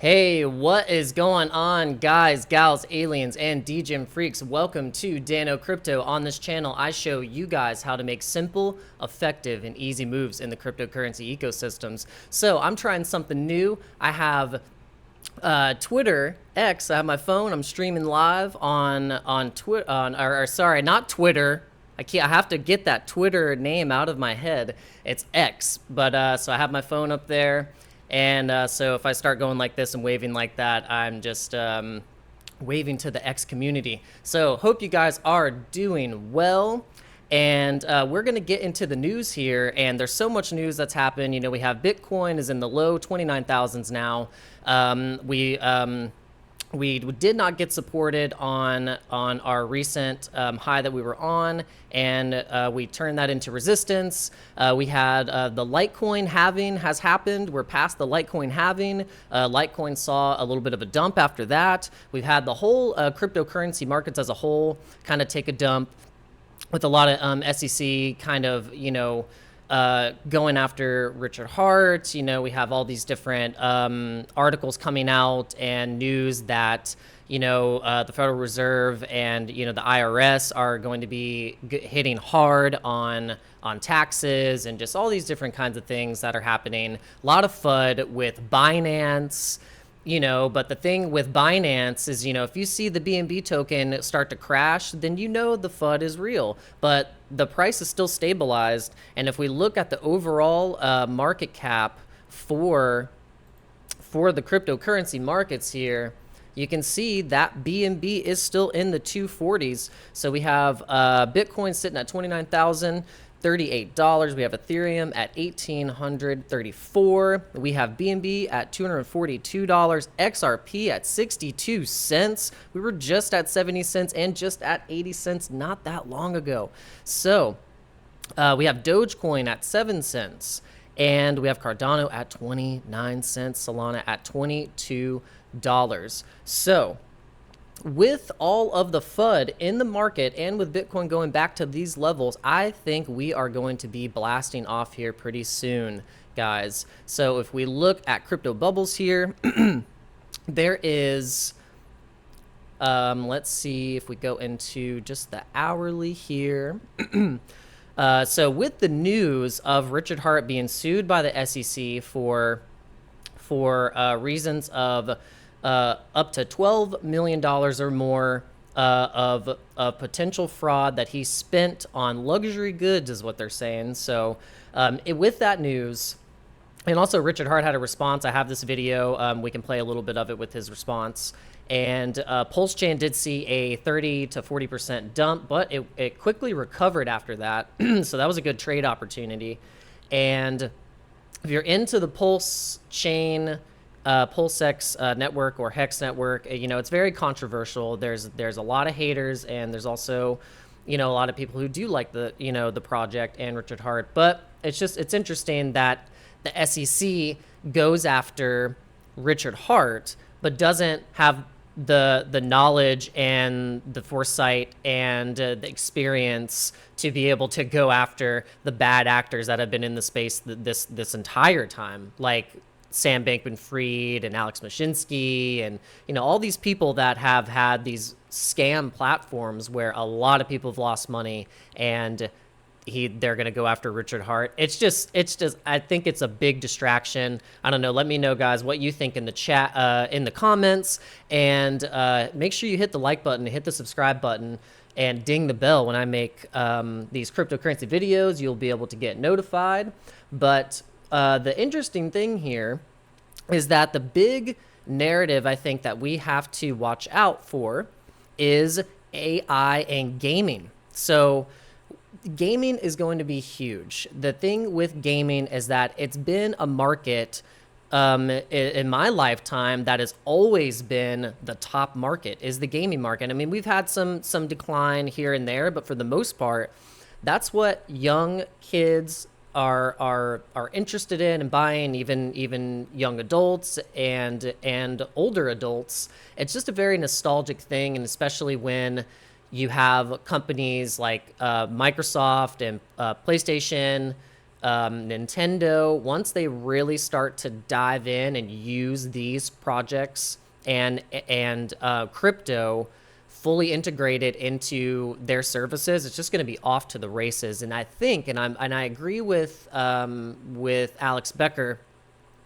Hey, what is going on, guys, gals, aliens, and DGen freaks? Welcome to Dano Crypto. On this channel, I show you guys how to make simple, effective, and easy moves in the cryptocurrency ecosystems. So I'm trying something new. I have Twitter X. I have my phone. I'm streaming live on Twitter. Or sorry, not Twitter. I have to get that Twitter name out of my head. It's X. But so I have my phone up there. And so if I start going like this and waving like that, I'm just waving to the X community. So hope you guys are doing well. And we're going to get into the news here. And there's so much news that's happened. You know, we have Bitcoin is in the low 29,000s now. We did not get supported on our recent high that we were on, and we turned that into resistance. We had the Litecoin halving has happened. We're past the Litecoin halving. Litecoin saw a little bit of a dump after that. We've had the whole cryptocurrency markets as a whole kind of take a dump, with a lot of SEC kind of, going after Richard Hart. You know, we have all these different articles coming out and news that, the Federal Reserve and, the IRS are going to be hitting hard on taxes and just all these different kinds of things that are happening. A lot of FUD with Binance. But the thing with Binance is, if you see the BNB token start to crash, then the FUD is real. But the price is still stabilized. And if we look at the overall market cap for the cryptocurrency markets here, you can see that BNB is still in the 240s. So we have Bitcoin sitting at $29,038. We have Ethereum at $1,834. We have BNB at $242. XRP at 62 cents. We were just at 70 cents and just at 80 cents not that long ago. So we have Dogecoin at 7 cents. And we have Cardano at 29 cents. Solana at $22. So with all of the FUD in the market and with Bitcoin going back to these levels, I think we are going to be blasting off here pretty soon, guys. So if we look at crypto bubbles here, there is, let's see if we go into just the hourly here. So with the news of Richard Hart being sued by the SEC for reasons of up to $12 million or more of potential fraud that he spent on luxury goods is what they're saying. So with that news, and also Richard Hart had a response. I have this video. We can play a little bit of it with his response. And Pulse Chain did see a 30 to 40% dump, but it quickly recovered after that. So that was a good trade opportunity. And if you're into the Pulse Chain, PulseX network or Hex network, it's very controversial. There's a lot of haters, and there's also, a lot of people who do like the project and Richard Hart. But it's interesting that the SEC goes after Richard Hart, but doesn't have the knowledge and the foresight and the experience to be able to go after the bad actors that have been in the space this entire time, like Sam Bankman-Fried and Alex Mashinsky and, all these people that have had these scam platforms where a lot of people have lost money, and they're going to go after Richard Hart. It's just, I think it's a big distraction. I don't know. Let me know, guys, what you think in the chat, in the comments, and make sure you hit the like button, hit the subscribe button, and ding the bell when I make these cryptocurrency videos. You'll be able to get notified. But the interesting thing here is that the big narrative I think that we have to watch out for is AI and gaming. So gaming is going to be huge. The thing with gaming is that it's been a market in my lifetime that has always been the top market, is the gaming market. I mean, we've had some decline here and there, but for the most part, that's what young kids are interested in and buying, even young adults and older adults. It's just a very nostalgic thing, and especially when you have companies like Microsoft and PlayStation Nintendo, once they really start to dive in and use these projects and crypto fully integrated into their services, it's just going to be off to the races. And I think, and I agree with Alex Becker,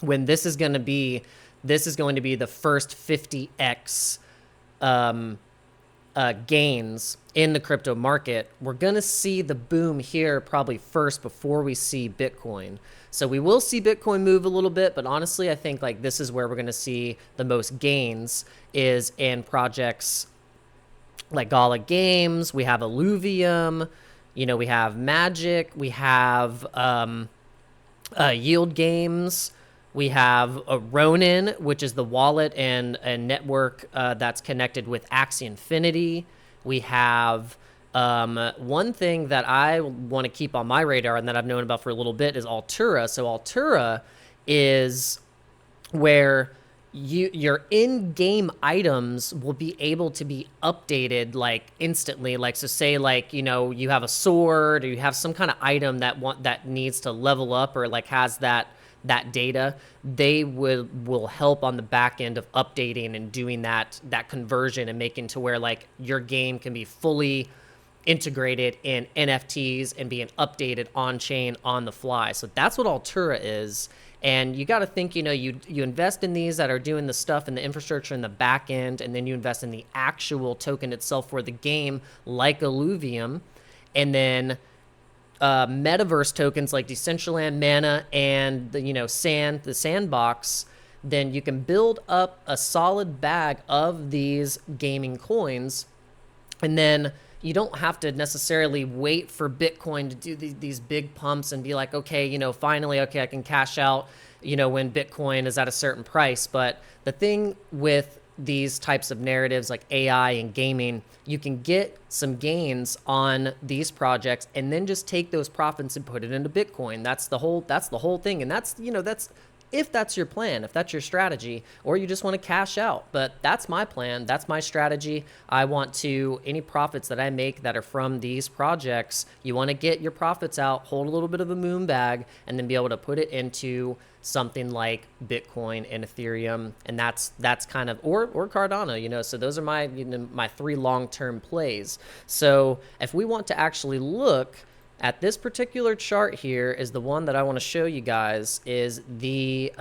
when this is going to be the first 50x gains in the crypto market. We're going to see the boom here probably first before we see Bitcoin. So we will see Bitcoin move a little bit, but honestly, I think like this is where we're going to see the most gains is in projects like Gala Games. We have Illuvium, we have Magic, we have Yield Games. We have a Ronin, which is the wallet and network that's connected with Axie Infinity. We have one thing that I want to keep on my radar and that I've known about for a little bit is Altura. So Altura is where your in-game items will be able to be updated like instantly. Like, so say like, you have a sword or you have some kind of item that needs to level up or like has that data, they will help on the back end of updating and doing that conversion and making to where like your game can be fully integrated in NFTs and being updated on chain on the fly. So that's what Altura is. And you got to think, you invest in these that are doing the stuff in the infrastructure in the back end, and then you invest in the actual token itself for the game, like Illuvium, and then metaverse tokens like Decentraland, Mana, and the Sandbox. Then you can build up a solid bag of these gaming coins, and then you don't have to necessarily wait for Bitcoin to do these big pumps and be like, okay, finally, okay, I can cash out, when Bitcoin is at a certain price. But the thing with these types of narratives like AI and gaming, you can get some gains on these projects and then just take those profits and put it into Bitcoin. That's the whole thing. And that's if that's your plan, if that's your strategy, or you just want to cash out. But that's my plan. That's my strategy. I want to, any profits that I make that are from these projects, you want to get your profits out, hold a little bit of a moon bag, and then be able to put it into something like Bitcoin and Ethereum. And that's kind of, or Cardano, so those are my, my three long-term plays. So if we want to actually look at this particular chart here, is the one that I want to show you guys, is the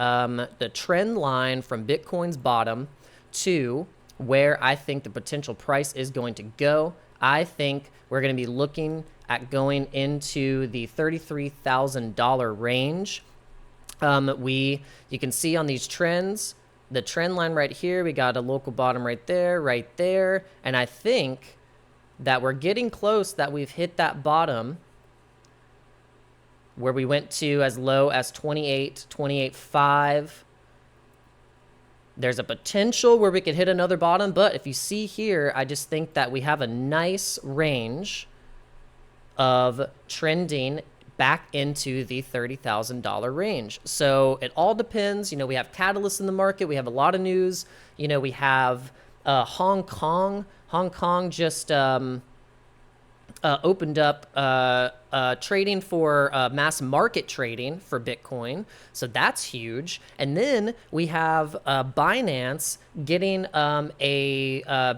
trend line from Bitcoin's bottom to where I think the potential price is going to go. I think we're going to be looking at going into the $33,000 range. You can see on these trends, the trend line right here, we got a local bottom right there, and I think that we're getting close, that we've hit that bottom where we went to as low as 28.5. There's a potential where we could hit another bottom, but if you see here, I just think that we have a nice range of trending back into the $30,000 range. So it all depends. We have catalysts in the market. We have a lot of news. We have Hong Kong. Hong Kong just opened up trading for mass market trading for Bitcoin. So that's huge. And then we have Binance getting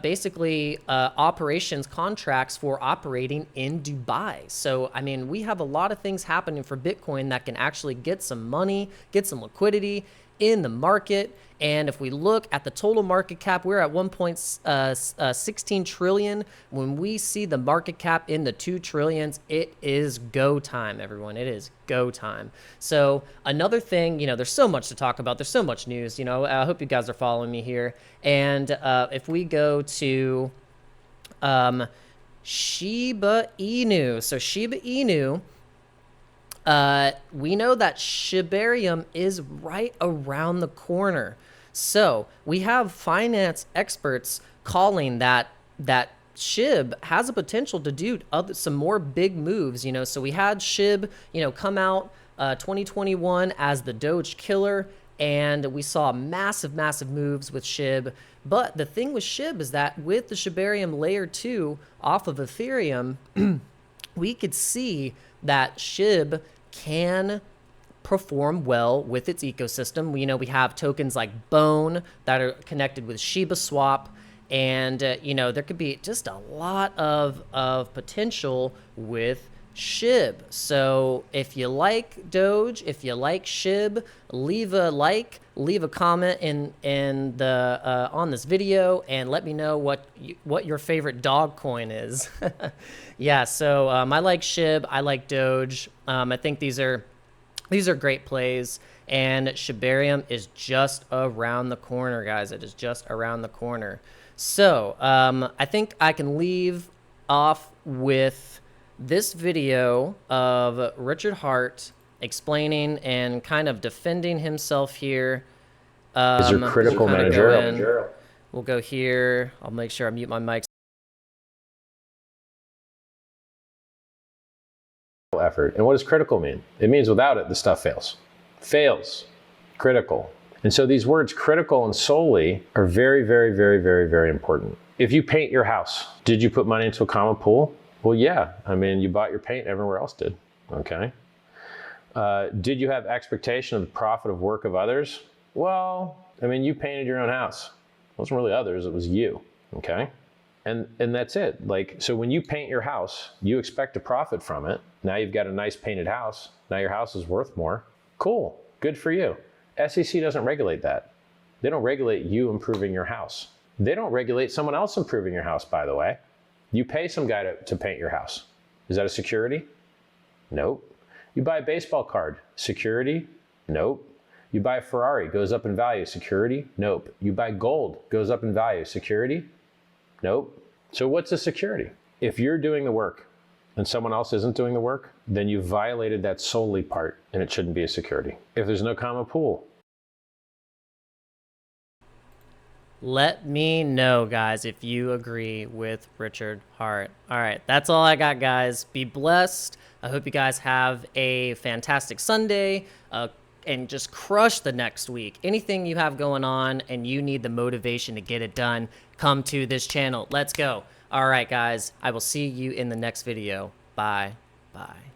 basically operations contracts for operating in Dubai. So, I mean, we have a lot of things happening for Bitcoin that can actually get some money, get some liquidity in the market. And if we look at the total market cap, we're at 1.16 trillion. When we see the market cap in the 2 trillions, it is go time, everyone. It is go time. So another thing, there's so much to talk about. There's so much news, I hope you guys are following me here. And if we go to Shiba Inu. So Shiba Inu, we know that Shibarium is right around the corner. So we have finance experts calling that SHIB has a potential to do some more big moves. So we had SHIB, come out 2021 as the Doge killer, and we saw massive moves with SHIB. But the thing with SHIB is that with the Shibarium layer 2 off of Ethereum, we could see that SHIB can perform well with its ecosystem. We have tokens like Bone that are connected with Shiba Swap, and there could be just a lot of potential with SHIB. So if you like Doge, if you like SHIB, leave a comment in the on this video, and let me know what your favorite dog coin is. Yeah, so I like SHIB, I like Doge. I think these are great plays, and Shibarium is just around the corner, guys. It is just around the corner. So I think I can leave off with this video of Richard Hart explaining and kind of defending himself here. Is your critical managerial? We'll go here. I'll make sure I mute my mic. Effort. And what does critical mean? It means without it, the stuff fails. Fails. Critical. And so these words critical and solely are very, very, very, very, very important. If you paint your house, did you put money into a common pool? Well, yeah. I mean, you bought your paint, everywhere else did. Okay. Did you have expectation of the profit of work of others? Well, I mean, you painted your own house. It wasn't really others, it was you. Okay. And that's it. Like, so when you paint your house, you expect to profit from it. Now you've got a nice painted house. Now your house is worth more. Cool. Good for you. SEC doesn't regulate that. They don't regulate you improving your house. They don't regulate someone else improving your house, by the way. You pay some guy to paint your house. Is that a security? Nope. You buy a baseball card. Security? Nope. You buy a Ferrari, goes up in value. Security? Nope. You buy gold, goes up in value. Security? Nope. So what's a security? If you're doing the work and someone else isn't doing the work, then you violated that solely part, and it shouldn't be a security. If there's no common pool. Let me know, guys, if you agree with Richard Hart. All right, that's all I got, guys. Be blessed. I hope you guys have a fantastic Sunday and just crush the next week. Anything you have going on and you need the motivation to get it done, come to this channel. Let's go. All right, guys, I will see you in the next video. Bye. Bye.